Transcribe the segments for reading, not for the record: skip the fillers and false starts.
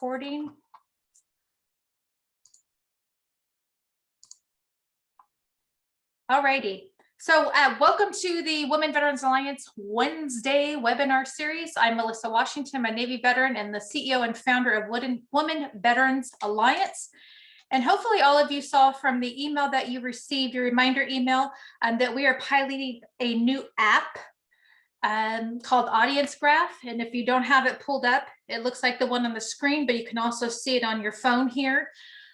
recording. All righty. So welcome to the Women Veterans Alliance Wednesday webinar series. I'm Melissa Washington, I'm a Navy veteran and the CEO and founder of Women Veterans Alliance. And hopefully all of you saw from the email that you received, your reminder email, that we are piloting a new app called Audience Graph. And if you don't have it pulled up, it looks like the one on the screen, but you can also see it on your phone here.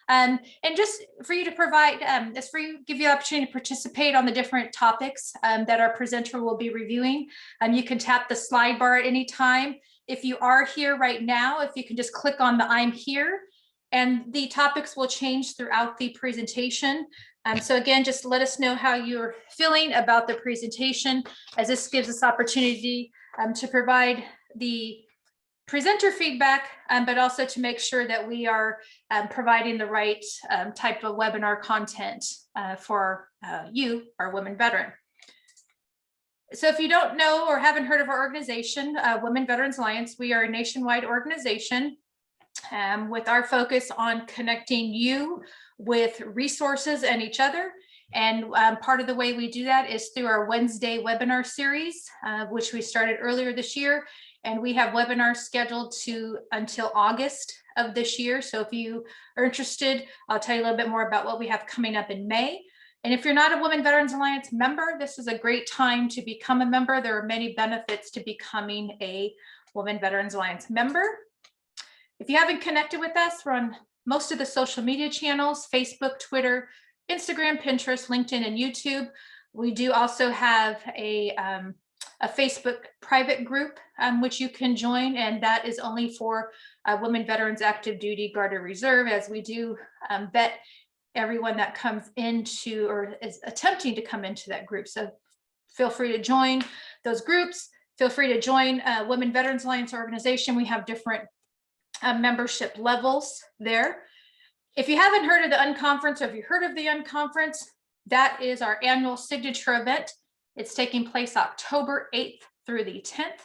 And just for you to provide, give you the opportunity to participate on the different topics that our presenter will be reviewing. You can tap the slide bar at any time. If you are here right now, if you can just click on the I'm here, and the topics will change throughout the presentation. So again, just let us know how you're feeling about the presentation, as this gives us opportunity to provide the presenter feedback, but also to make sure that we are providing the right type of webinar content for you, our women veteran. So if you don't know or haven't heard of our organization, Women Veterans Alliance, we are a nationwide organization with our focus on connecting you with resources and each other. And part of the way we do that is through our Wednesday webinar series, which we started earlier this year. And we have webinars scheduled until August of this year. So if you are interested, I'll tell you a little bit more about what we have coming up in May. And if you're not a Women Veterans Alliance member, this is a great time to become a member. There are many benefits to becoming a Women Veterans Alliance member. If you haven't connected with us, we're on most of the social media channels: Facebook, Twitter, Instagram, Pinterest, LinkedIn, and YouTube. We do also have a Facebook private group, which you can join, and that is only for women veterans, active duty, Guard or Reserve, as we do vet everyone that comes into or is attempting to come into that group. So feel free to join those groups. Feel free to join Women Veterans Alliance organization. We have different membership levels there. If you haven't heard of the Unconference, or if you heard of the Unconference, that is our annual signature event. It's taking place October 8th through the 10th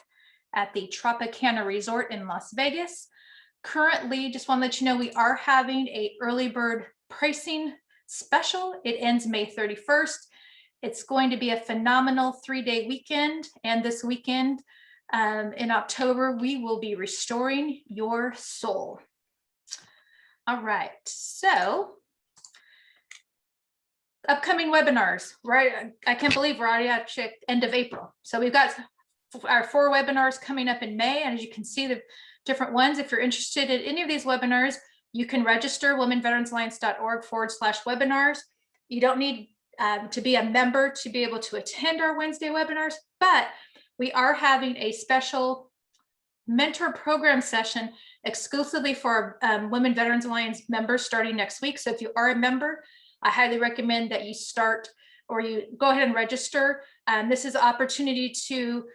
at the Tropicana Resort in Las Vegas. Currently, just want to let you know, we are having an early bird pricing special. It ends May 31st. It's going to be a phenomenal 3-day weekend. And this weekend in October, we will be restoring your soul. All right, so upcoming webinars, right? I can't believe we're already at the end of April. So we've got our 4 webinars coming up in May. And as you can see, the different ones, if you're interested in any of these webinars, you can register womenveteransalliance.org/webinars. You don't need to be a member to be able to attend our Wednesday webinars, but we are having a special mentor program session exclusively for Women Veterans Alliance members starting next week. So if you are a member, I highly recommend that you start, or you go ahead and register. This is an opportunity to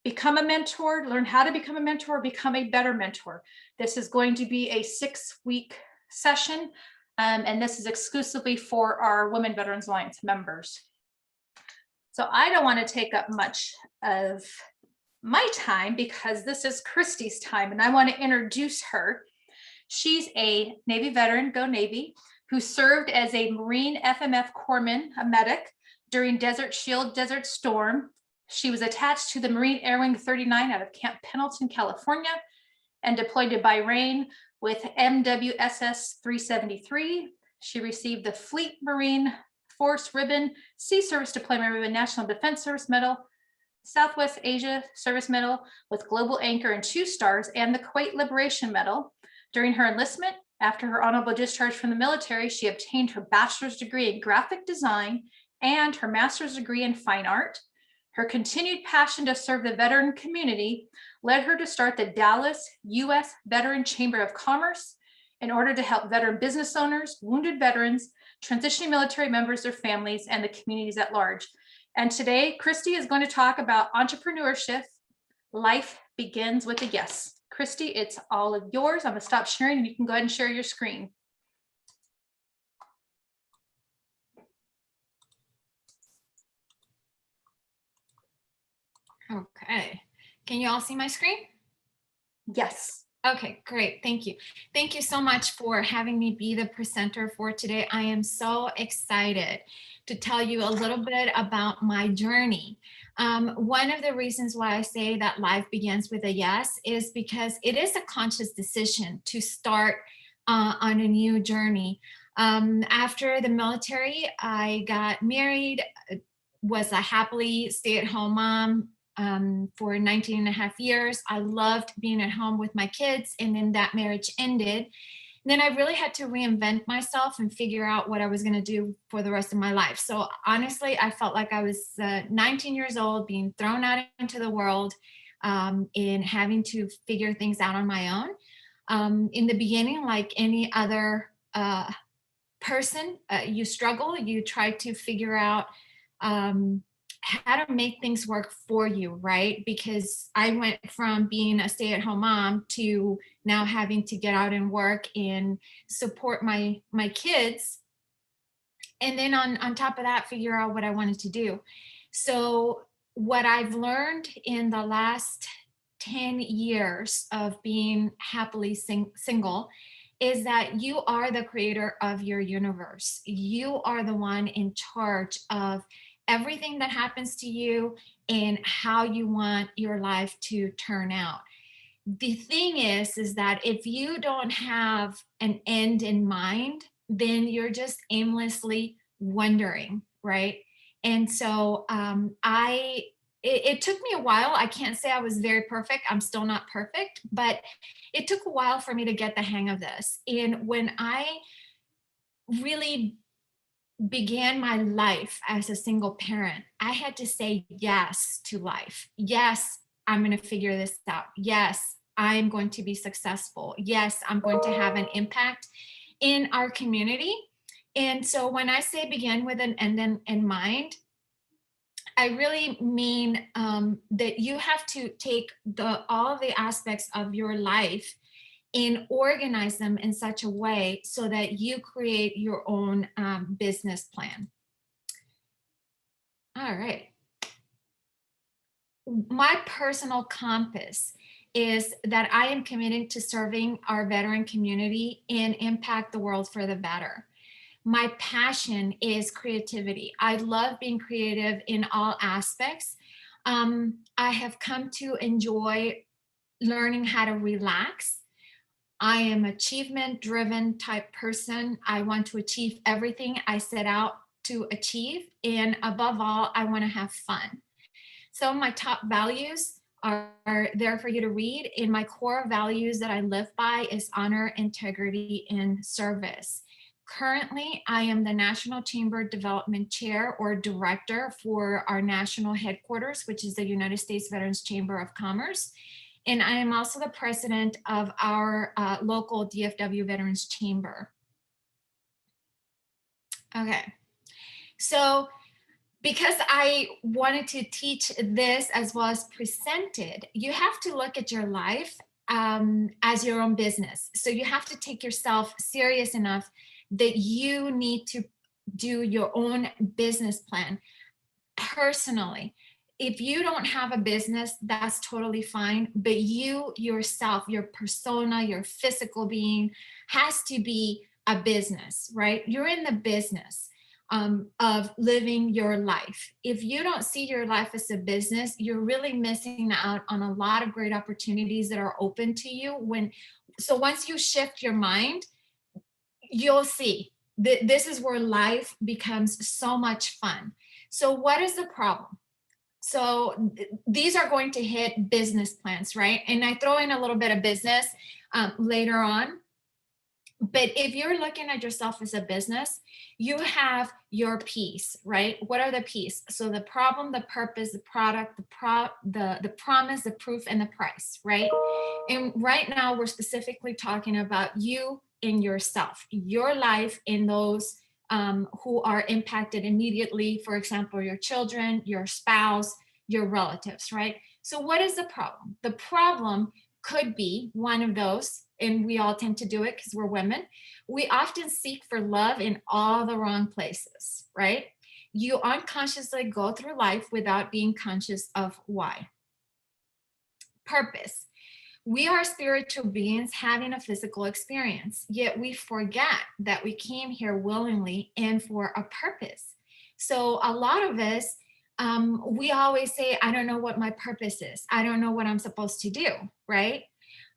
become a mentor, learn how to become a mentor, become a better mentor. This is going to be a 6-week session, and this is exclusively for our Women Veterans Alliance members. So I don't want to take up much of my time, because this is Christy's time, and I want to introduce her. She's a Navy veteran, go Navy, who served as a Marine FMF corpsman, a medic, during Desert Shield, Desert Storm. She was attached to the Marine Air Wing 39 out of Camp Pendleton, California, and deployed to Bahrain with MWSS 373. She received the Fleet Marine Force Ribbon, Sea Service Deployment Ribbon, National Defense Service Medal, Southwest Asia Service Medal with Global Anchor and 2 stars, and the Kuwait Liberation Medal. During her enlistment, after her honorable discharge from the military, she obtained her bachelor's degree in graphic design and her master's degree in fine art. Her continued passion to serve the veteran community led her to start the Dallas U.S. Veterans Chamber of Commerce in order to help veteran business owners, wounded veterans, transitioning military members, their families, and the communities at large. And today, Christy is going to talk about entrepreneurship. Life begins with a yes. Christy, it's all of yours. I'm going to stop sharing, and you can go ahead and share your screen. Okay. Can you all see my screen? Yes. Okay, great. Thank you. Thank you so much for having me be the presenter for today. I am so excited to tell you a little bit about my journey. One of the reasons why I say that life begins with a yes is because it is a conscious decision to start on a new journey. After the military, I got married, was a happily stay-at-home mom for 19 and a half years. I loved being at home with my kids, and then that marriage ended. And then I really had to reinvent myself and figure out what I was going to do for the rest of my life. So honestly, I felt like I was 19 years old, being thrown out into the world, and having to figure things out on my own. In the beginning, like any other person, you struggle, you try to figure out um, how to make things work for you, right? Because I went from being a stay-at-home mom to now having to get out and work and support my kids, and then on top of that, figure out what I wanted to do. So what I've learned in the last 10 years of being happily single is that you are the creator of your universe. You are the one in charge of everything that happens to you and how you want your life to turn out. The thing is that if you don't have an end in mind, then you're just aimlessly wondering, right? And so it took me a while. I can't say I was very perfect. I'm still not perfect, but it took a while for me to get the hang of this. And when I really began my life as a single parent, I had to say yes to life. Yes, I'm going to figure this out. Yes, I'm going to be successful. Yes, I'm going to have an impact in our community. And so when I say begin with an end in mind, I really mean that you have to take all of the aspects of your life and organize them in such a way so that you create your own business plan. All right. My personal compass is that I am committed to serving our veteran community and impact the world for the better. My passion is creativity. I love being creative in all aspects. I have come to enjoy learning how to relax. I am achievement driven type person. I want to achieve everything I set out to achieve. And above all, I want to have fun. Some of my top values are there for you to read. And my core values that I live by is honor, integrity, and service. Currently, I am the National Chamber Development Chair or Director for our national headquarters, which is the United States Veterans Chamber of Commerce. And I am also the president of our local DFW Veterans Chamber. Okay, so because I wanted to teach this as well as present it, you have to look at your life as your own business. So you have to take yourself serious enough that you need to do your own business plan personally. If you don't have a business, that's totally fine. But you yourself, your persona, your physical being has to be a business, right? You're in the business of living your life. If you don't see your life as a business, you're really missing out on a lot of great opportunities that are open to you. So once you shift your mind, you'll see this is where life becomes so much fun. So what is the problem? So these are going to hit business plans, right? And I throw in a little bit of business later on. But if you're looking at yourself as a business, you have your piece, right? What are the piece? So the problem, the purpose, the product, the promise, the proof, and the price, right? And right now we're specifically talking about you and yourself, your life, and those who are impacted immediately. For example, your children, your spouse, your relatives, right? So what is the problem? The problem could be one of those, and we all tend to do it because we're women. We often seek for love in all the wrong places, right? You unconsciously go through life without being conscious of why. Purpose. We are spiritual beings having a physical experience, yet we forget that we came here willingly and for a purpose. So a lot of us, we always say, I don't know what my purpose is. I don't know what I'm supposed to do, right?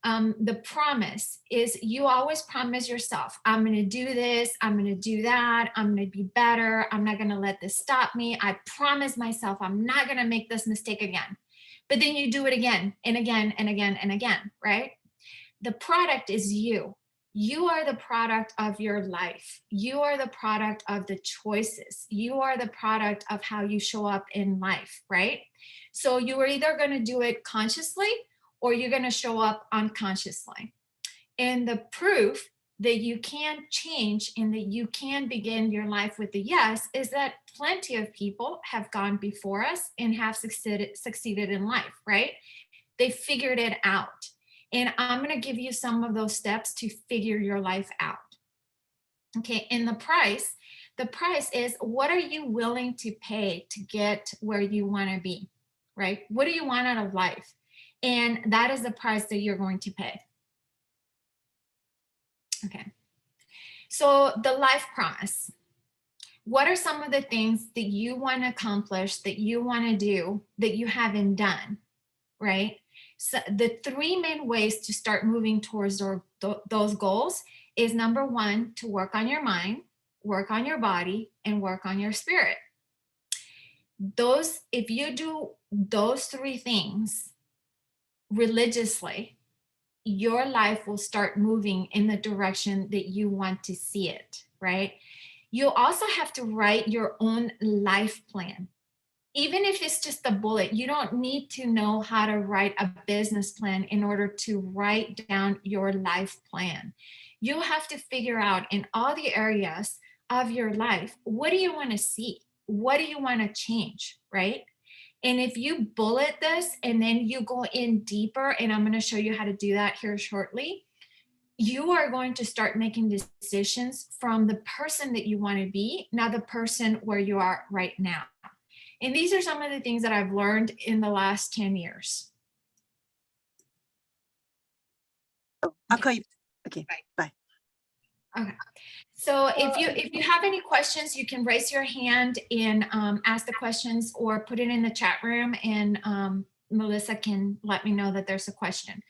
The promise is you always promise yourself, I'm going to do this, I'm going to do that, I'm going to be better, I'm not going to let this stop me. I promise myself I'm not going to make this mistake again. But then you do it again and again and again and again, right? The product is you. You are the product of your life. You are the product of the choices. You are the product of how you show up in life, right? So you are either going to do it consciously or you're going to show up unconsciously. And the proof that you can change and that you can begin your life with a yes is that plenty of people have gone before us and have succeeded in life, right? They figured it out. And I'm going to give you some of those steps to figure your life out. Okay, and the price is, what are you willing to pay to get where you want to be, right? What do you want out of life? And that is the price that you're going to pay. Okay, so the life promise. What are some of the things that you want to accomplish, that you want to do, that you haven't done, right? So the three main ways to start moving towards those goals is, number one, to work on your mind, work on your body, and work on your spirit. If you do those three things religiously, your life will start moving in the direction that you want to see it, right? You also have to write your own life plan. Even if it's just a bullet, you don't need to know how to write a business plan in order to write down your life plan. You have to figure out in all the areas of your life, what do you want to see? What do you want to change, right? And if you bullet this and then you go in deeper, and I'm going to show you how to do that here shortly, you are going to start making decisions from the person that you want to be, not the person where you are right now. And these are some of the things that I've learned in the last 10 years. I'll call you. Okay, bye. Okay. So if you have any questions, you can raise your hand and ask the questions, or put it in the chat room, and Melissa can let me know that there's a question.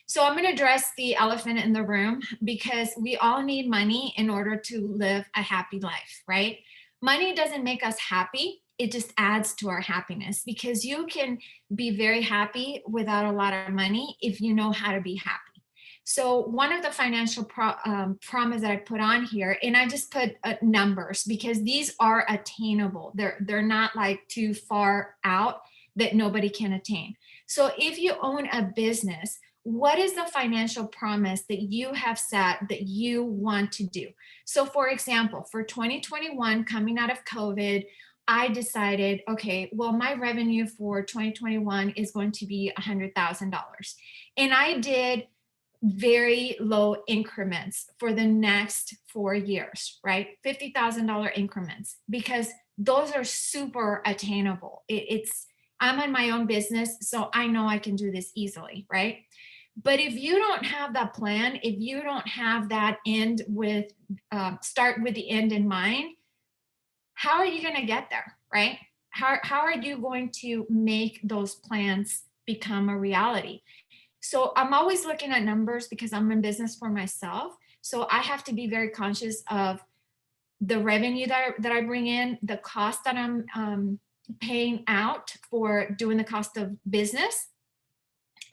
So I'm going to address the elephant in the room, because we all need money in order to live a happy life, right? Money doesn't make us happy. It just adds to our happiness, because you can be very happy without a lot of money if you know how to be happy. So one of the financial promise that I put on here, and I just put numbers because these are attainable. They're not like too far out that nobody can attain. So if you own a business, what is the financial promise that you have set that you want to do? So for example, for 2021, coming out of COVID, I decided, okay, well, my revenue for 2021 is going to be $100,000. And I did very low increments for the next 4 years, right? $50,000 increments, because those are super attainable. I'm in my own business, so I know I can do this easily, right? But if you don't have that plan, if you don't have that start with the end in mind, how are you going to get there, right? How are you going to make those plans become a reality? So I'm always looking at numbers because I'm in business for myself. So I have to be very conscious of the revenue that I bring in, the cost that I'm paying out for doing the cost of business.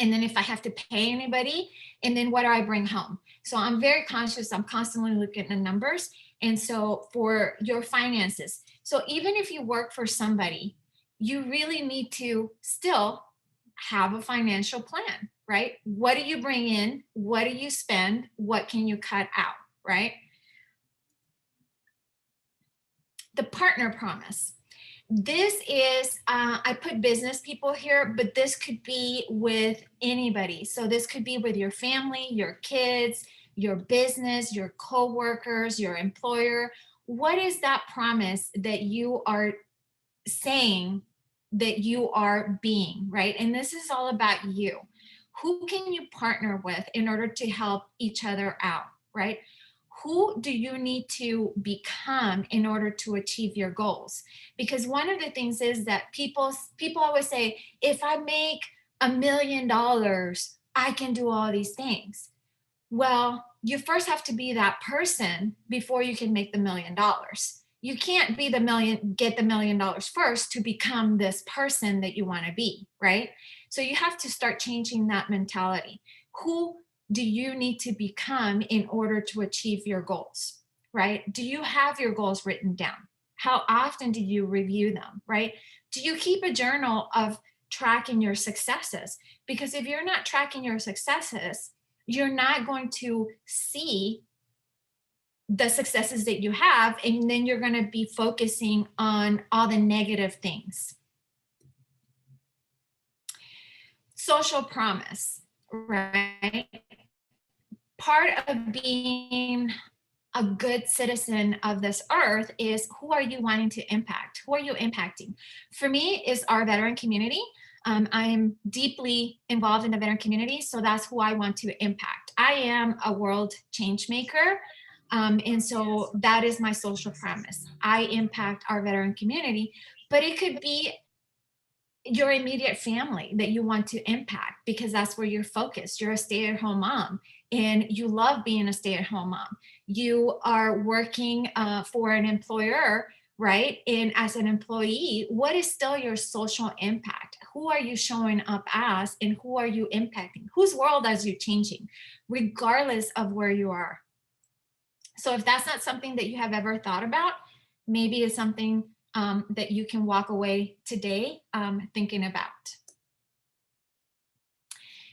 And then if I have to pay anybody, and then what do I bring home? So I'm very conscious. I'm constantly looking at the numbers. And so for your finances, so even if you work for somebody, you really need to still have a financial plan, right? What do you bring in? What do you spend? What can you cut out, right? The partner promise. This is, I put business people here, but this could be with anybody. So this could be with your family, your kids, your business, your coworkers, your employer. What is that promise that you are saying that you are being, right? And this is all about you. Who can you partner with in order to help each other out, right? Who do you need to become in order to achieve your goals? Because one of the things is that people always say, if I make $1 million, I can do all these things. Well, you first have to be that person before you can make the $1 million. You can't be get the $1 million first to become this person that you want to be, right? So you have to start changing that mentality. Who do you need to become in order to achieve your goals, right? Do you have your goals written down? How often do you review them, right? Do you keep a journal of tracking your successes? Because if you're not tracking your successes, you're not going to see the successes that you have, and then you're going to be focusing on all the negative things. Social promise, right? Part of being a good citizen of this earth is, who are you wanting to impact? Who are you impacting? For me, is our veteran community. I'm deeply involved in the veteran community, so that's who I want to impact. I am a world change maker, and so that is my social promise. I impact our veteran community, but it could be your immediate family that you want to impact, because that's where you're focused. You're a stay-at-home mom and you love being a stay-at-home mom. You are working for an employer, right? And as an employee, what is still your social impact? Who are you showing up as, and who are you impacting? Whose world are you changing, regardless of where you are? So if that's not something that you have ever thought about, maybe it's something that you can walk away today thinking about.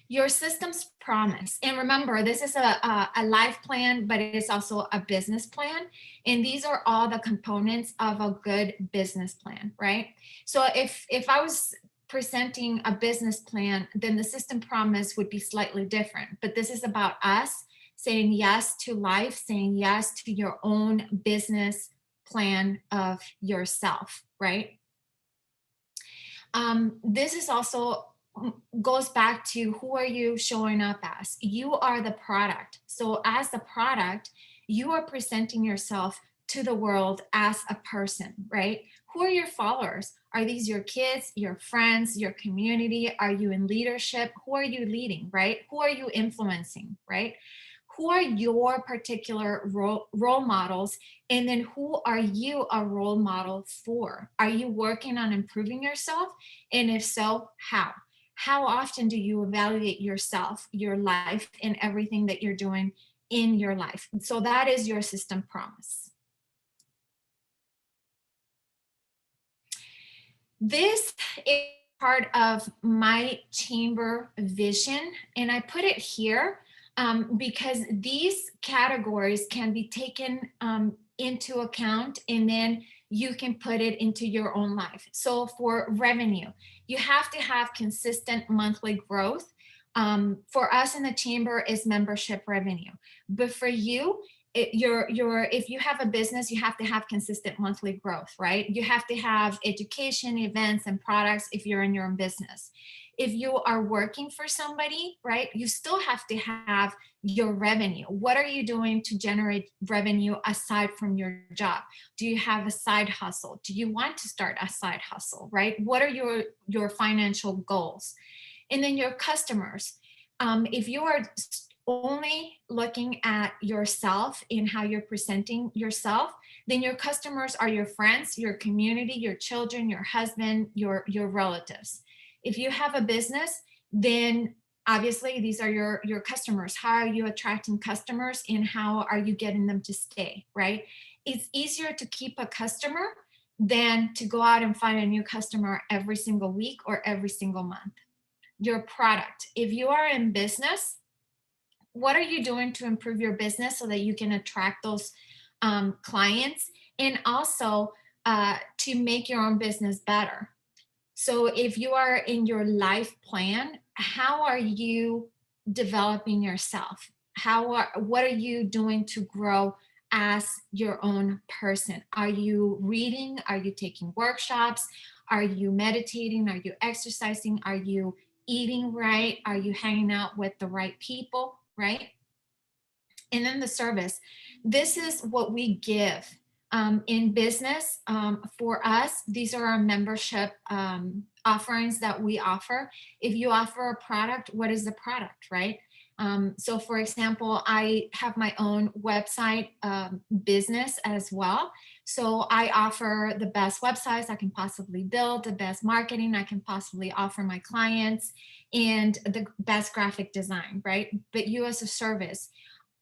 Your system's promise. And remember, this is a life plan, but it is also a business plan. And these are all the components of a good business plan, right? So if I was presenting a business plan, then the system promise would be slightly different. But this is about us saying yes to life, saying yes to your own business plan of yourself, right? This is also goes back to, who are you showing up as? You are the product. So as the product, you are presenting yourself to the world as a person, right? Who are your followers? Are these your kids, your friends, your community? Are you in leadership? Who are you leading, right? Who are you influencing, right? Who are your particular role models? And then who are you a role model for? Are you working on improving yourself? And if so, how? How often do you evaluate yourself, your life, and everything that you're doing in your life? So that is your system promise. This is part of my chamber vision, and I put it here because these categories can be taken into account, and then you can put it into your own life. So for revenue, you have to have consistent monthly growth. For us in the chamber is membership revenue, but for you, if you have a business, you have to have consistent monthly growth, right? You have to have education, events, and products if you're in your own business. If you are working for somebody, right, you still have to have your revenue. What are you doing to generate revenue aside from your job? Do you have a side hustle? Do you want to start a side hustle, right? What are your financial goals? And then your customers. If you are only looking at yourself and how you're presenting yourself, then your customers are your friends, your community, your children, your husband, your relatives. If you have a business, then obviously these are your customers. How are you attracting customers, and how are you getting them to stay, right? It's easier to keep a customer than to go out and find a new customer every single week or every single month. Your product. If you are in business, what are you doing to improve your business so that you can attract those clients, and also to make your own business better? So if you are in your life plan, how are you developing yourself? What are you doing to grow as your own person? Are you reading? Are you taking workshops? Are you meditating? Are you exercising? Are you eating right? Are you hanging out with the right people, right? And then the service. This is what we give in business. For us, these are our membership offerings that we offer. If you offer a product, what is the product, right? So for example, I have my own website business as well. So I offer the best websites I can possibly build, the best marketing I can possibly offer my clients, and the best graphic design, right? But you as a service,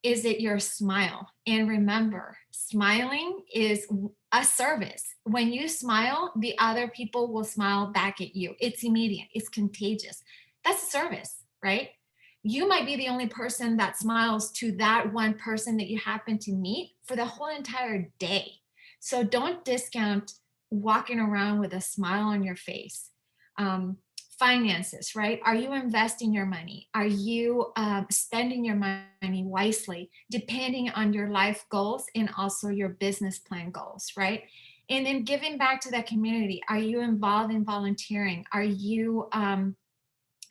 is it your smile? And remember, smiling is a service. When you smile, the other people will smile back at you. It's immediate, it's contagious. That's a service, right? You might be the only person that smiles to that one person that you happen to meet for the whole entire day. So don't discount walking around with a smile on your face. Finances, right? Are you investing your money? Are you spending your money wisely, depending on your life goals and also your business plan goals, right? And then giving back to that community. Are you involved in volunteering? Are you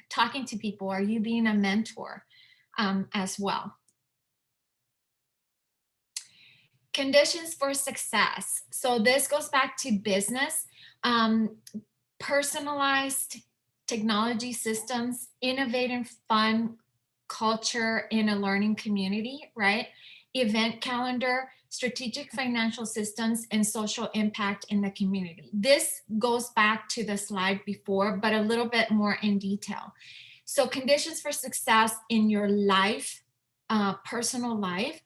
talking to people? Are you being a mentor as well? Conditions for success. So this goes back to business. Personalized technology systems, innovative fun culture in a learning community, right? Event calendar, strategic financial systems, and social impact in the community. This goes back to the slide before, but a little bit more in detail. So conditions for success in your life, personal life,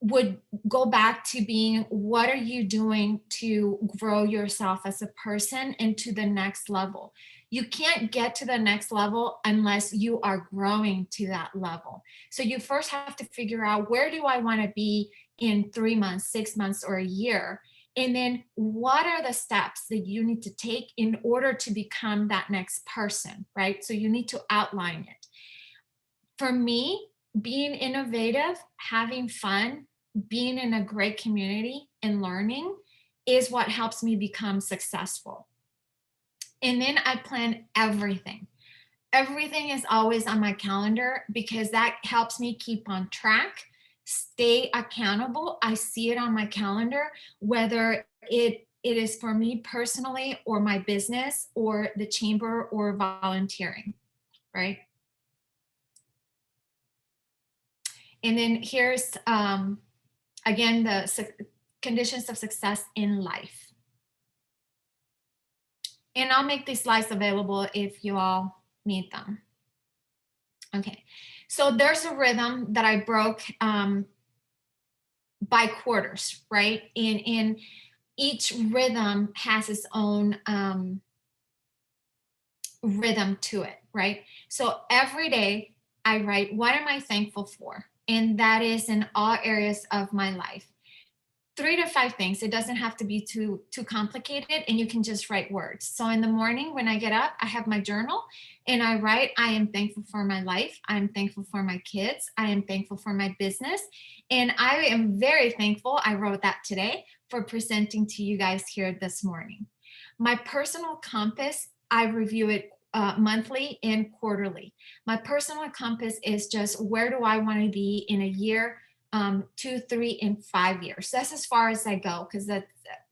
would go back to being, what are you doing to grow yourself as a person into the next level? You can't get to the next level unless you are growing to that level. So you first have to figure out, where do I want to be in 3 months, 6 months, or a year? And then what are the steps that you need to take in order to become that next person, right? So you need to outline it. For me, being innovative, having fun, being in a great community and learning is what helps me become successful. And then I plan everything. Everything is always on my calendar because that helps me keep on track, stay accountable. I see it on my calendar, whether it is for me personally or my business or the chamber or volunteering, right? And then here's, again, the conditions of success in life. And I'll make these slides available if you all need them. Okay, so there's a rhythm that I broke by quarters, right? And each rhythm has its own rhythm to it, right? So every day I write, what am I thankful for? And that is in all areas of my life. 3 to 5 things. It doesn't have to be too complicated, and you can just write words. So in the morning when I get up, I have my journal and I write, I am thankful for my life. I'm thankful for my kids. I am thankful for my business. And I am very thankful, I wrote that today, for presenting to you guys here this morning. My personal compass, I review it monthly and quarterly. My personal compass is just, where do I want to be in a year, 2, 3, and 5 years. That's as far as I go, because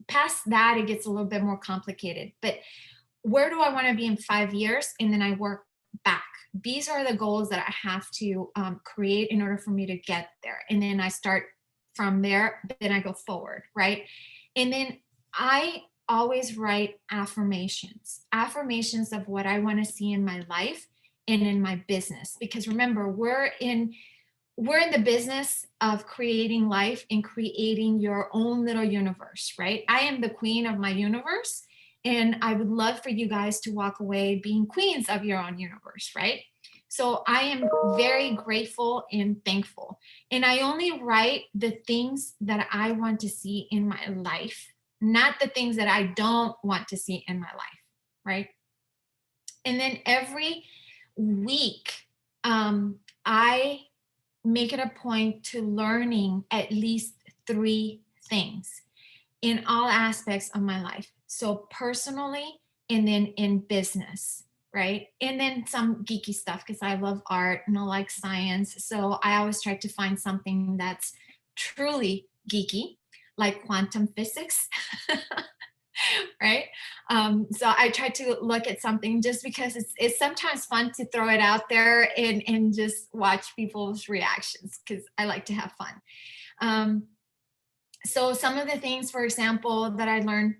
past that, it gets a little bit more complicated. But where do I want to be in 5 years? And then I work back. These are the goals that I have to create in order for me to get there. And then I start from there, then I go forward, right? And then I always write affirmations of what I want to see in my life and in my business. Because remember, we're in the business of creating life and creating your own little universe, right? I am the queen of my universe, and I would love for you guys to walk away being queens of your own universe, right? So I am very grateful and thankful. And I only write the things that I want to see in my life, not the things that I don't want to see in my life, right? And then every week, I make it a point to learning at least 3 things in all aspects of my life. So personally, and then in business, right? And then some geeky stuff because I love art and I like science. So I always try to find something that's truly geeky, like quantum physics. Right? So I try to look at something just because it's sometimes fun to throw it out there and just watch people's reactions because I like to have fun. So some of the things, for example, that I learned,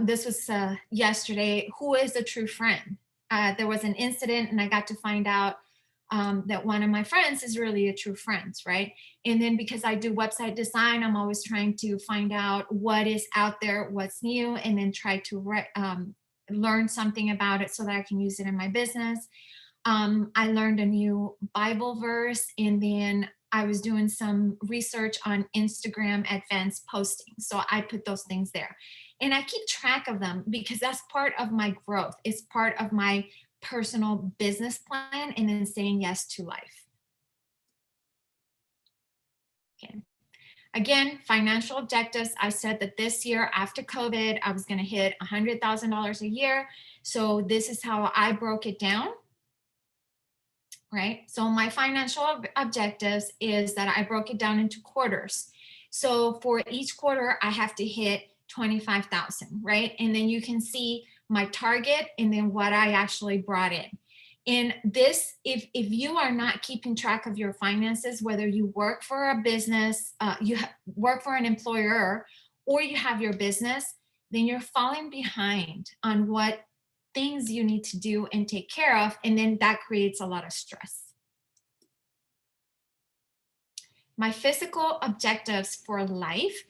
this was yesterday, who is a true friend? There was an incident and I got to find out that one of my friends is really a true friend, right? And then because I do website design, I'm always trying to find out what is out there, what's new, and then try to learn something about it so that I can use it in my business. I learned a new Bible verse, and then I was doing some research on Instagram advanced posting. So I put those things there. And I keep track of them because that's part of my growth. It's part of my personal business plan, and then saying yes to life. Okay. Again, financial objectives. I said that this year after COVID, I was going to hit $100,000 a year. So this is how I broke it down. Right? So my financial objectives is that I broke it down into quarters. So for each quarter, I have to hit 25,000, right? And then you can see my target and then what I actually brought in. And this, if you are not keeping track of your finances, whether you work for a business, work for an employer, or you have your business, then you're falling behind on what things you need to do and take care of, and then that creates a lot of stress. My physical objectives for life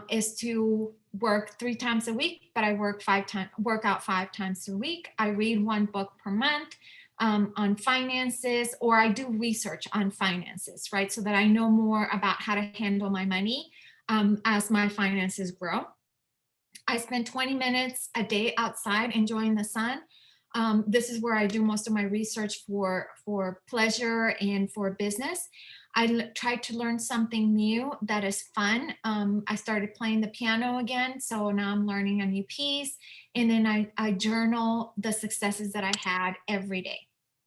is to work 3 times a week, but I work out 5 times a week. I read 1 book per month on finances, or I do research on finances, right? So that I know more about how to handle my money as my finances grow. I spend 20 minutes a day outside enjoying the sun. This is where I do most of my research for pleasure and for business. I try to learn something new that is fun. I started playing the piano again, so now I'm learning a new piece. And then I journal the successes that I had every day,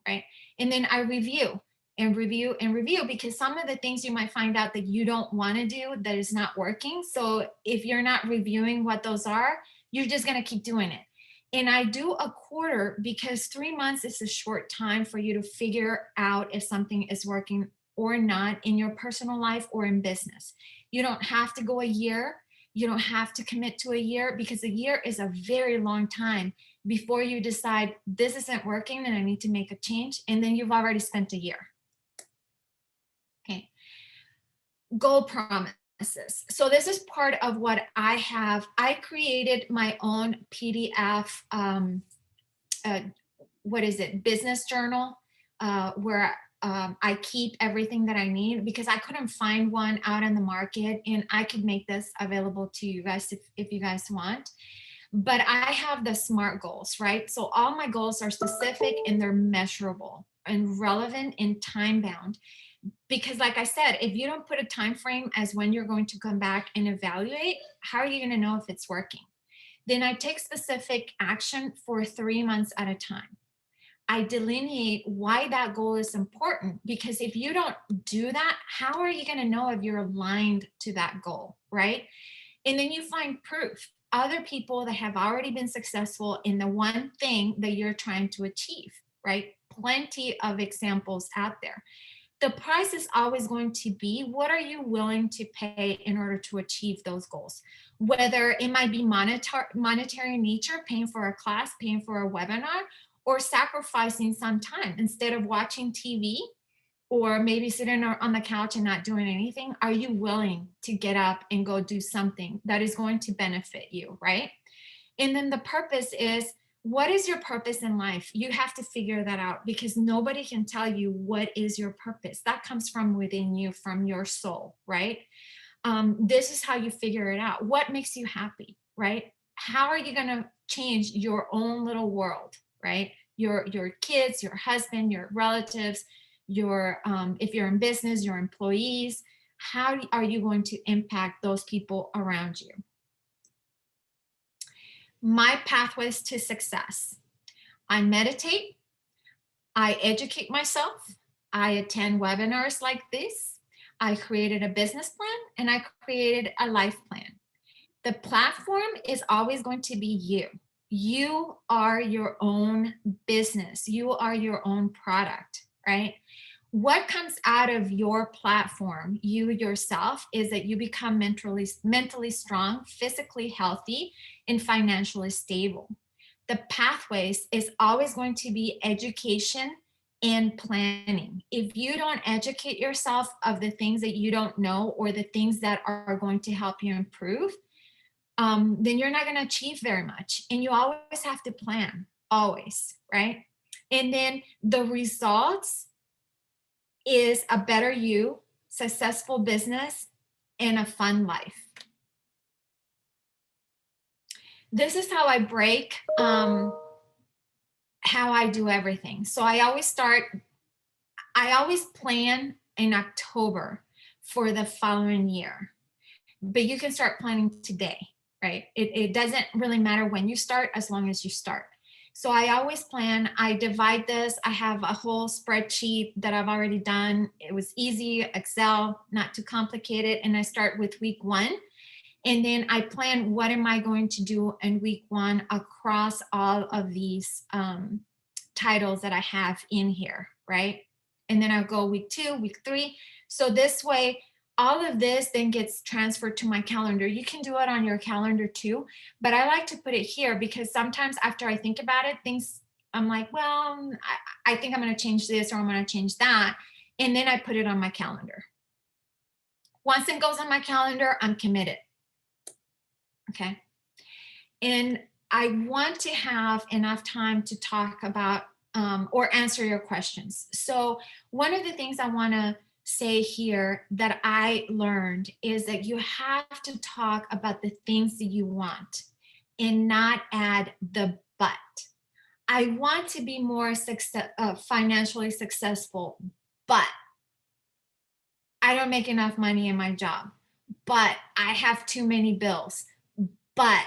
right? And then I review and review and review, because some of the things you might find out that you don't want to do, that is not working. So if you're not reviewing what those are, you're just going to keep doing it. And I do a quarter because 3 months is a short time for you to figure out if something is working or not in your personal life or in business. You don't have to go a year. You don't have to commit to a year, because a year is a very long time before you decide this isn't working and I need to make a change. And then you've already spent a year. Okay. Goal promises. So this is part of what I have. I created my own PDF, business journal, where I keep everything that I need, because I couldn't find one out in the market, and I could make this available to you guys if you guys want. But I have the SMART goals, right? So all my goals are specific and they're measurable and relevant and time bound. Because like I said, if you don't put a time frame as when you're going to come back and evaluate, how are you going to know if it's working? Then I take specific action for 3 months at a time. I delineate why that goal is important, because if you don't do that, how are you going to know if you're aligned to that goal, right? And then you find proof, other people that have already been successful in the one thing that you're trying to achieve, right? Plenty of examples out there. The price is always going to be, what are you willing to pay in order to achieve those goals? Whether it might be monetary in nature, paying for a class, paying for a webinar, or sacrificing some time. Instead of watching TV or maybe sitting on the couch and not doing anything, are you willing to get up and go do something that is going to benefit you, right? And then the purpose is, what is your purpose in life? You have to figure that out, because nobody can tell you what is your purpose. That comes from within you, from your soul, right? This is how you figure it out. What makes you happy, right? How are you going to change your own little world, right? Your kids, your husband, your relatives, if you're in business, your employees, how are you going to impact those people around you? My pathways to success. I meditate, I educate myself, I attend webinars like this, I created a business plan, and I created a life plan. The platform is always going to be you. You are your own business. You are your own product, right? What comes out of your platform, you yourself, is that you become mentally strong, physically healthy, and financially stable. The pathways is always going to be education and planning. If you don't educate yourself of the things that you don't know or the things that are going to help you improve, then you're not going to achieve very much. And you always have to plan, always, right? And then the results is a better you, successful business, and a fun life. This is how I break, how I do everything. So I always plan in October for the following year, but you can start planning today, right? It doesn't really matter when you start, as long as you start. So I always plan, I divide this. I have a whole spreadsheet that I've already done. It was easy, Excel, not too complicated. And I start with week 1. And then I plan, what am I going to do in week 1 across all of these titles that I have in here, right? And then I'll go week 2, week 3. So this way, all of this then gets transferred to my calendar. You can do it on your calendar too, but I like to put it here because sometimes after I think about it, I'm like, well, I think I'm going to change this or I'm going to change that. And then I put it on my calendar. Once it goes on my calendar, I'm committed. Okay. And I want to have enough time to talk about or answer your questions. So one of the things I want to say here that I learned is that you have to talk about the things that you want and not add the but. I want to be more financially successful, but I don't make enough money in my job, but I have too many bills, but,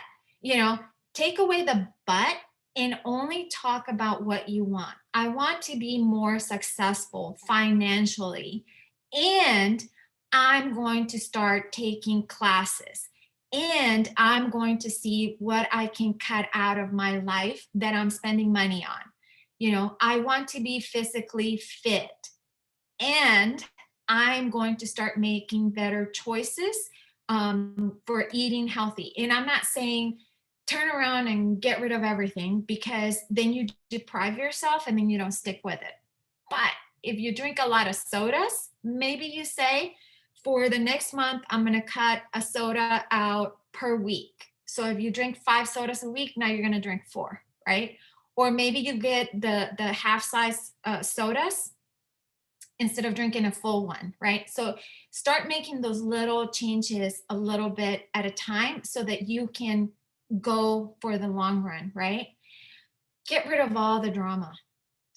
take away the but and only talk about what you want. I want to be more successful financially, and I'm going to start taking classes, and I'm going to see what I can cut out of my life that I'm spending money on. I want to be physically fit, and I'm going to start making better choices for eating healthy. And I'm not saying turn around and get rid of everything, because then you deprive yourself and then you don't stick with it. But if you drink a lot of sodas, maybe you say, for the next month, I'm going to cut a soda out per week. So if you drink 5 sodas a week, now you're going to drink 4, right? Or maybe you get the half size sodas instead of drinking a full one, right? So start making those little changes a little bit at a time so that you can go for the long run, right? Get rid of all the drama.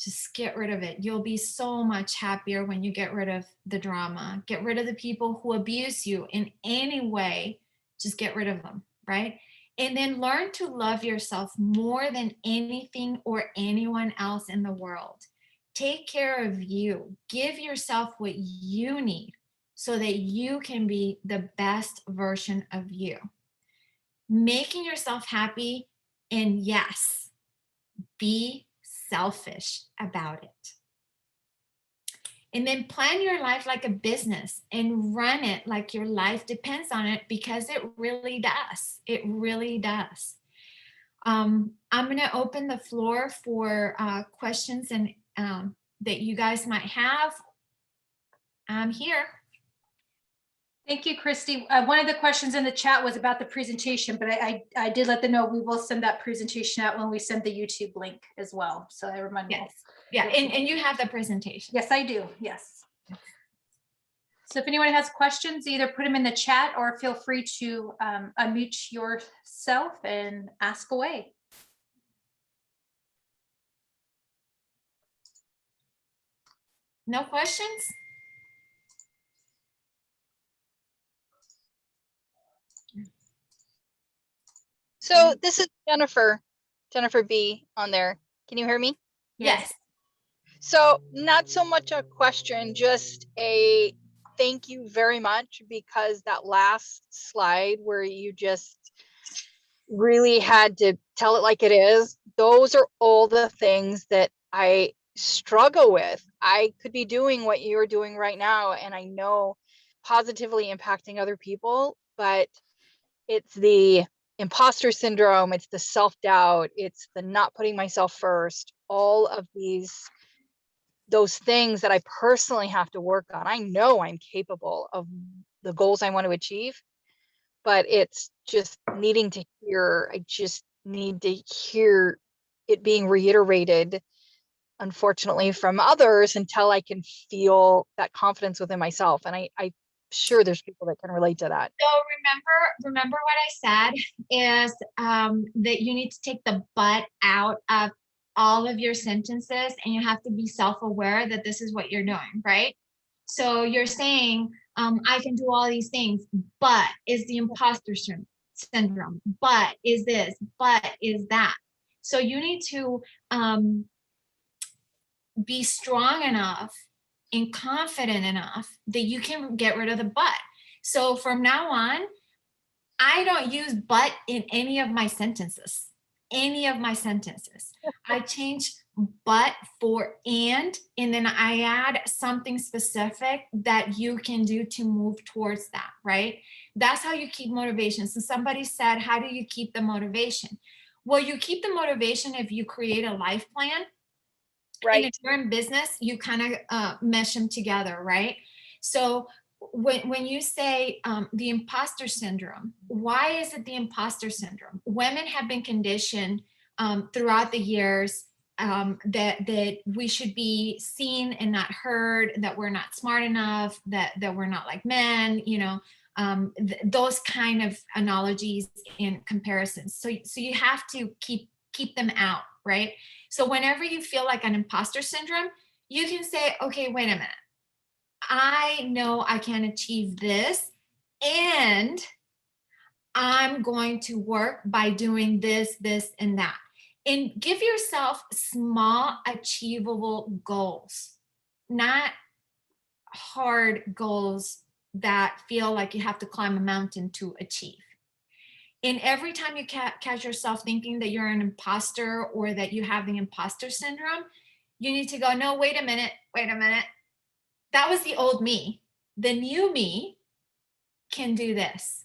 Just get rid of it. You'll be so much happier when you get rid of the drama. Get rid of the people who abuse you in any way. Just get rid of them, right? And then learn to love yourself more than anything or anyone else in the world. Take care of you. Give yourself what you need so that you can be the best version of you. Making yourself happy, and yes, be selfish about it. And then plan your life like a business and run it like your life depends on it, because it really does. It really does. I'm going to open the floor for questions and that you guys might have. I'm here. Thank you, Christy. One of the questions in the chat was about the presentation, but I did let them know we will send that presentation out when we send the YouTube link as well. So I remind you. Yes. Yeah, and you have the presentation. Yes, I do. Yes. So if anyone has questions, either put them in the chat or feel free to unmute yourself and ask away. No questions? So this is Jennifer B on there. Can you hear me? Yes. So not so much a question, just a thank you very much, because that last slide where you just really had to tell it like it is, those are all the things that I struggle with. I could be doing what you're doing right now, and I know positively impacting other people, but it's the imposter syndrome, it's the self-doubt, it's the not putting myself first, all of those things that I personally have to work on. I know I'm capable of the goals I want to achieve, but it's just needing to hear, I just need to hear it being reiterated, unfortunately, from others until I can feel that confidence within myself. And I'm sure there's people that can relate to that. So remember what I said is that you need to take the but out of all of your sentences, and you have to be self-aware that this is what you're doing, right? So you're saying, I can do all these things, but is the imposter syndrome, but is this, but is that. So you need to be strong enough and confident enough that you can get rid of the but. So from now on, I don't use but in any of my sentences. I change but for and then I add something specific that you can do to move towards that, right? That's how you keep motivation. So somebody said, how do you keep the motivation? Well, you keep the motivation if you create a life plan. Right. And if you're in business, you kind of mesh them together, right? So when you say the imposter syndrome, why is it the imposter syndrome? Women have been conditioned throughout the years that we should be seen and not heard, that we're not smart enough, that we're not like men, those kind of analogies and comparisons. So you have to keep them out, right? So whenever you feel like an imposter syndrome, you can say, okay, wait a minute. I know I can achieve this, and I'm going to work by doing this, this, and that. And give yourself small, achievable goals, not hard goals that feel like you have to climb a mountain to achieve. And every time you catch yourself thinking that you're an imposter or that you have the imposter syndrome, you need to go, no, wait a minute. That was the old me. The new me can do this.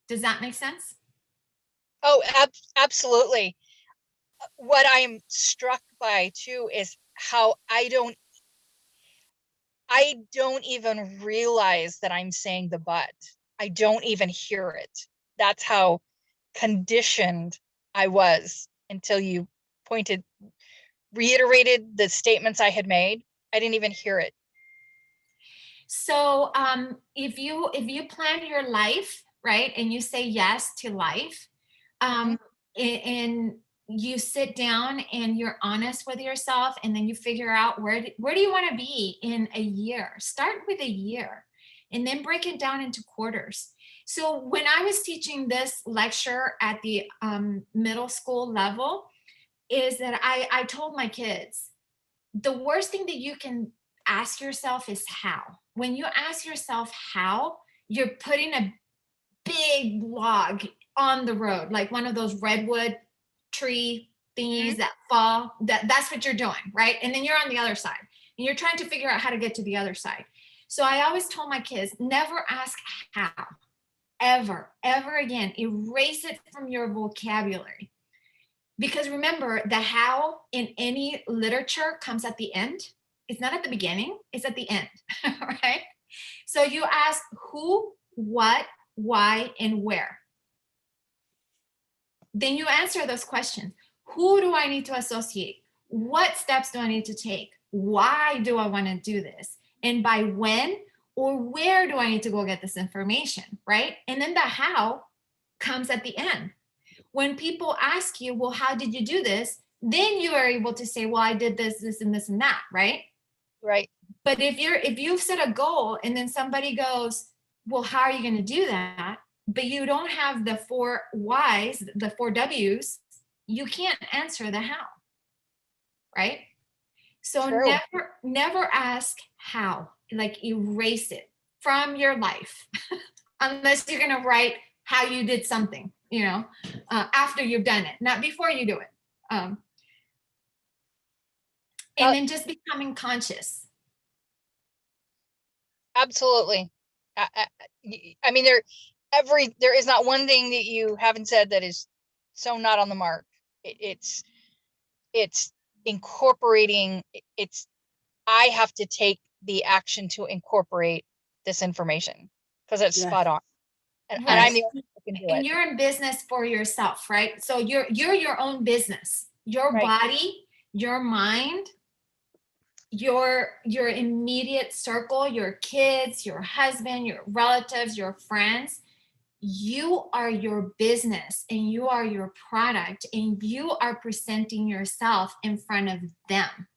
Does that make sense? Oh, absolutely. What I'm struck by too is how I don't even realize that I'm saying the but. I don't even hear it. That's how conditioned I was until you reiterated the statements I had made. I didn't even hear it. So if you plan your life, right, and you say yes to life, and you sit down and you're honest with yourself, and then you figure out where do you want to be in a year. Start with a year and then break it down into quarters. So when I was teaching this lecture at the middle school level, is that I told my kids, the worst thing that you can ask yourself is how. When you ask yourself how, you're putting a big log on the road, like one of those redwood tree thingies that fall. That's what you're doing, right? And then you're on the other side and you're trying to figure out how to get to the other side. So I always told my kids, never ask how, ever again. Erase it from your vocabulary. Because remember, the how in any literature comes at the end. It's not at the beginning, it's at the end, right? So you ask who, what, why, and where. Then you answer those questions. Who do I need to associate? What steps do I need to take? Why do I want to do this? And by when or where do I need to go get this information, right? And then the how comes at the end. When people ask you, well, how did you do this? Then you are able to say, well, I did this, this, and this, and that, right? Right. But if you've set a goal and then somebody goes, well, how are you going to do that? but you don't have the 4 whys, the 4 W's, you can't answer the how, right? So True. never ask how, like erase it from your life, unless you're gonna write how you did something, after you've done it, not before you do it. And then just becoming conscious. Absolutely. I mean, there is not one thing that you haven't said that is so not on the mark. It's incorporating. I have to take the action to incorporate this information because it's Yes. spot on. And Right. I'm the only one who can do And it. you're in business for yourself, right? So you're your own business. Your Right. body, your mind, your immediate circle, your kids, your husband, your relatives, your friends, you are your business and you are your product and you are presenting yourself in front of them.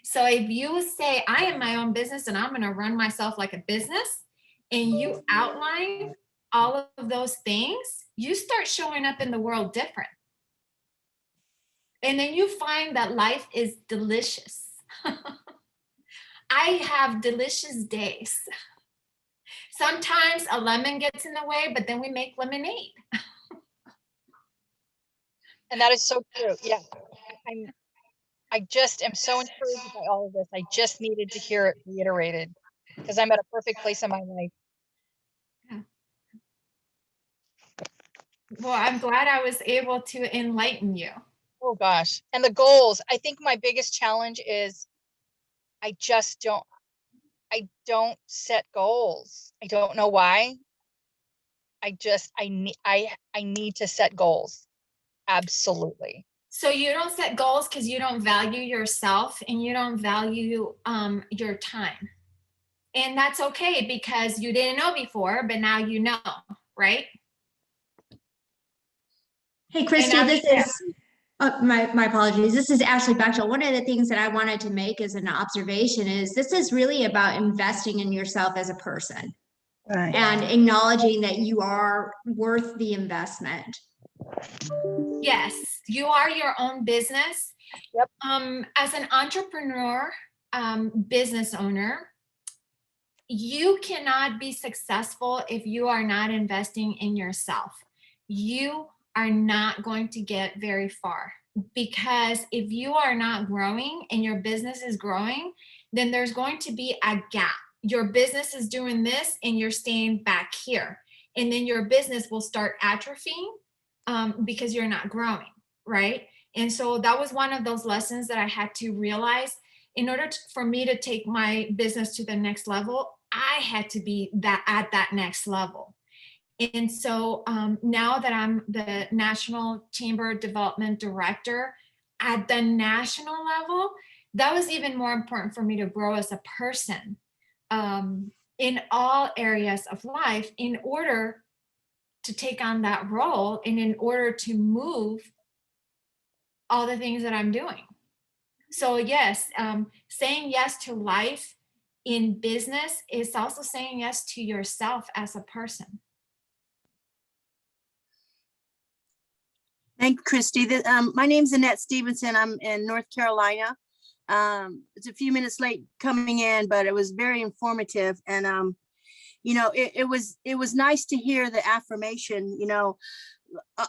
So if you say, I am my own business and I'm going to run myself like a business, and you outline all of those things, you start showing up in the world different. And then you find that life is delicious. I have delicious days. Sometimes a lemon gets in the way, but then we make lemonade. And that is so true. Yeah. I just am so encouraged by all of this. I just needed to hear it reiterated because I'm at a perfect place in my life. Well, I'm glad I was able to enlighten you. Oh gosh. And the goals, I think my biggest challenge is I don't set goals. I don't know why. I need to set goals. Absolutely. So you don't set goals because you don't value yourself and you don't value your time. And that's okay because you didn't know before, but now you know, right? Hey, Christy, this is, my apologies. This is Ashley Bechtel. One of the things that I wanted to make as an observation is this is really about investing in yourself as a person Right. and acknowledging that you are worth the investment. Yes, you are your own business. Yep. As an entrepreneur, business owner, you cannot be successful if you are not investing in yourself. You are not going to get very far because if you are not growing and your business is growing, then there's going to be a gap. Your business is doing this and you're staying back here. And then your business will start atrophying because you're not growing, right? And so that was one of those lessons that I had to realize. In order for me to take my business to the next level, I had to be at that next level. And so now that I'm the National Chamber Development Director at the national level, that was even more important for me to grow as a person in all areas of life in order to take on that role and in order to move all the things that I'm doing. So yes, saying yes to life in business is also saying yes to yourself as a person. Thank you, Christy. My name's Annette Stevenson. I'm in North Carolina. It's a few minutes late coming in, but it was very informative. And, it was nice to hear the affirmation,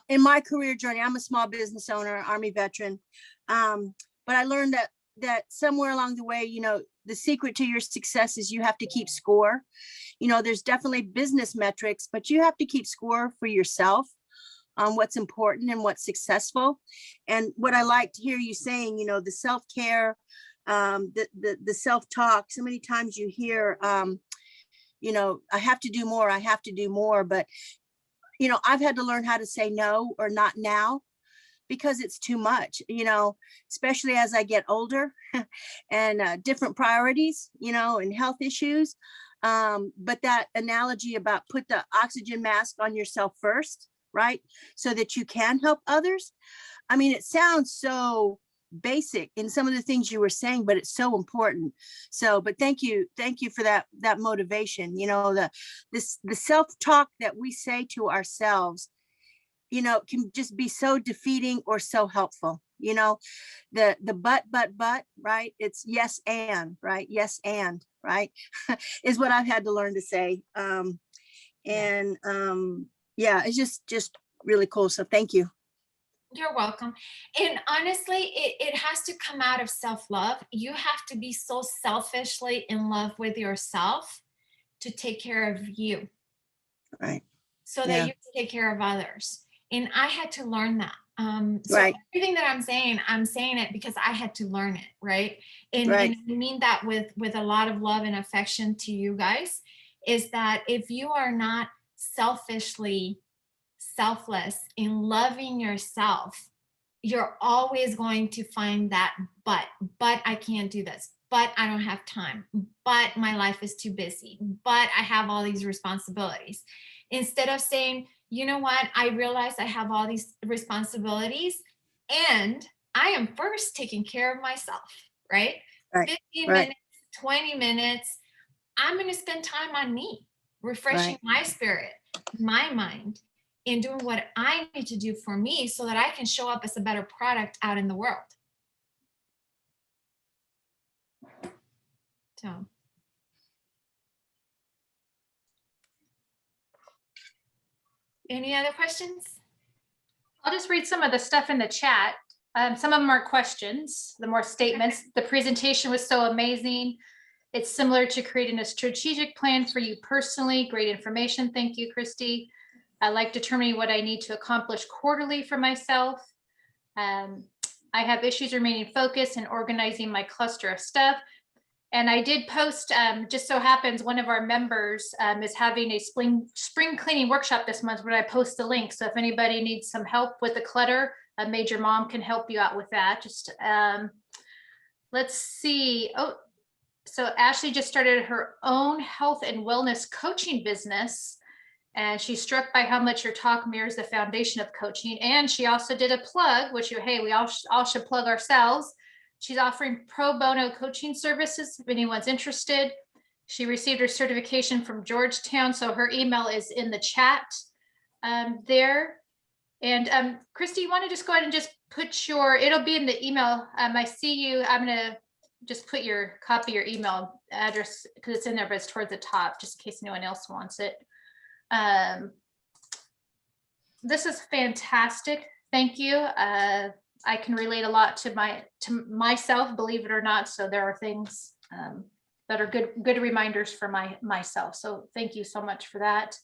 in my career journey. I'm a small business owner, Army veteran. But I learned that somewhere along the way, the secret to your success is you have to keep score. There's definitely business metrics, but you have to keep score for yourself on what's important and what's successful. And what I like to hear you saying, the self-care, the self-talk. So many times you hear, I have to do more, I have to do more. But, I've had to learn how to say no or not now because it's too much, especially as I get older and different priorities, and health issues. But that analogy about put the oxygen mask on yourself first, right? So that you can help others. I mean, it sounds so basic in some of the things you were saying, but it's so important. So, but thank you for that motivation. You know, the self-talk that we say to ourselves, you know, can just be so defeating or so helpful. You know, the but, right? It's yes and, right? Yes and, right? Is what I've had to learn to say. Yeah, it's just really cool. So thank you. You're welcome. And honestly, it has to come out of self-love. You have to be so selfishly in love with yourself to take care of you. Right. So that you can take care of others. And I had to learn that. So Right. everything that I'm saying it because I had to learn it, right? And I mean that with a lot of love and affection to you guys, is that if you are not selfless in loving yourself, you're always going to find that but I can't do this, but I don't have time, but my life is too busy, but I have all these responsibilities. Instead of saying, you know what, I realize I have all these responsibilities and I am first taking care of myself, right? 15 minutes, 20 minutes, I'm going to spend time on me, refreshing my spirit, my mind, and doing what I need to do for me so that I can show up as a better product out in the world. So. Any other questions? I'll just read some of the stuff in the chat. Some of them are questions, the more statements. The presentation was so amazing. It's similar to creating a strategic plan for you personally. Great information. Thank you, Christy. I like determining what I need to accomplish quarterly for myself. I have issues remaining focused and organizing my cluster of stuff. And I did post, just so happens one of our members is having a spring cleaning workshop this month where I post the link. So if anybody needs some help with the clutter, a Major Mom can help you out with that. Just let's see. Oh, so Ashley just started her own health and wellness coaching business. And she's struck by how much your talk mirrors the foundation of coaching. And she also did a plug, which, hey, we all should plug ourselves. She's offering pro bono coaching services if anyone's interested. She received her certification from Georgetown, so her email is in the chat there. And Christy, you want to just go ahead and just put it'll be in the email. I see you. I'm going to just put copy your email address because it's in there, but it's towards the top, just in case anyone else wants it. This is fantastic. Thank you. I can relate a lot to myself, believe it or not. So there are things that are good reminders for myself. So thank you so much for that.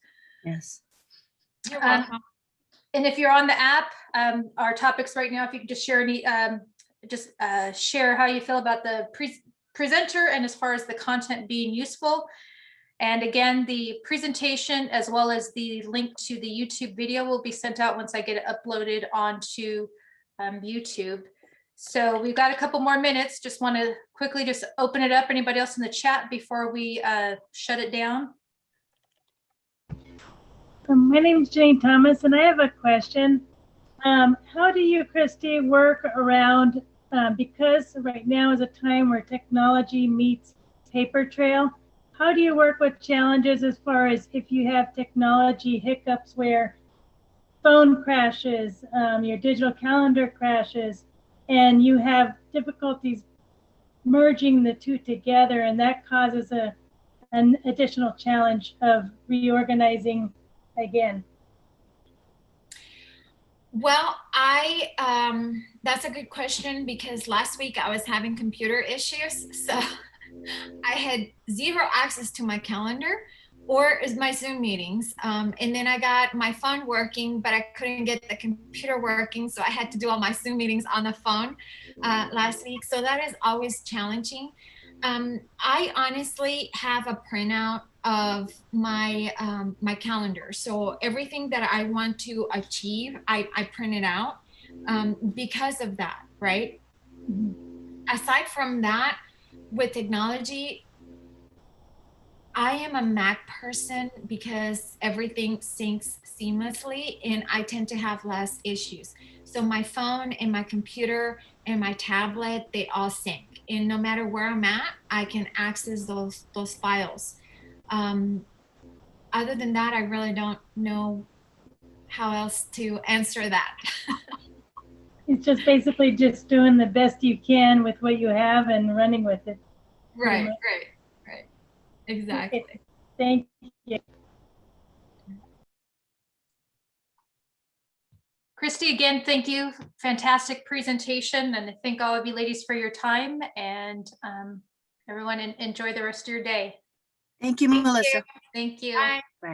Yes. You're welcome. And if you're on the app, our topics right now, if you could just share share how you feel about the presenter and as far as the content being useful. And again, the presentation as well as the link to the YouTube video will be sent out once I get it uploaded onto YouTube. So we've got a couple more minutes. Just want to quickly just open it up. Anybody else in the chat before we shut it down? My name is Jane Thomas, and I have a question. How do you, Christy, work around, because right now is a time where technology meets paper trail, how do you work with challenges as far as if you have technology hiccups where phone crashes, your digital calendar crashes, and you have difficulties merging the two together, and that causes an additional challenge of reorganizing again? Well, that's a good question because last week I was having computer issues. So I had zero access to my calendar or my Zoom meetings. And then I got my phone working, but I couldn't get the computer working. So I had to do all my Zoom meetings on the phone last week. So that is always challenging. I honestly have a printout of my my calendar. So everything that I want to achieve, I print it out because of that, right? Aside from that, with technology, I am a Mac person because everything syncs seamlessly and I tend to have less issues. So my phone and my computer and my tablet, they all sync. And no matter where I'm at, I can access those files. Other than that, I really don't know how else to answer that. It's just basically just doing the best you can with what you have and running with it. Right. Exactly. Okay, thank you. Christy, again, thank you. Fantastic presentation. And I thank all of you ladies for your time, and everyone enjoy the rest of your day. Thank you, Melissa. Thank you. Bye. Bye.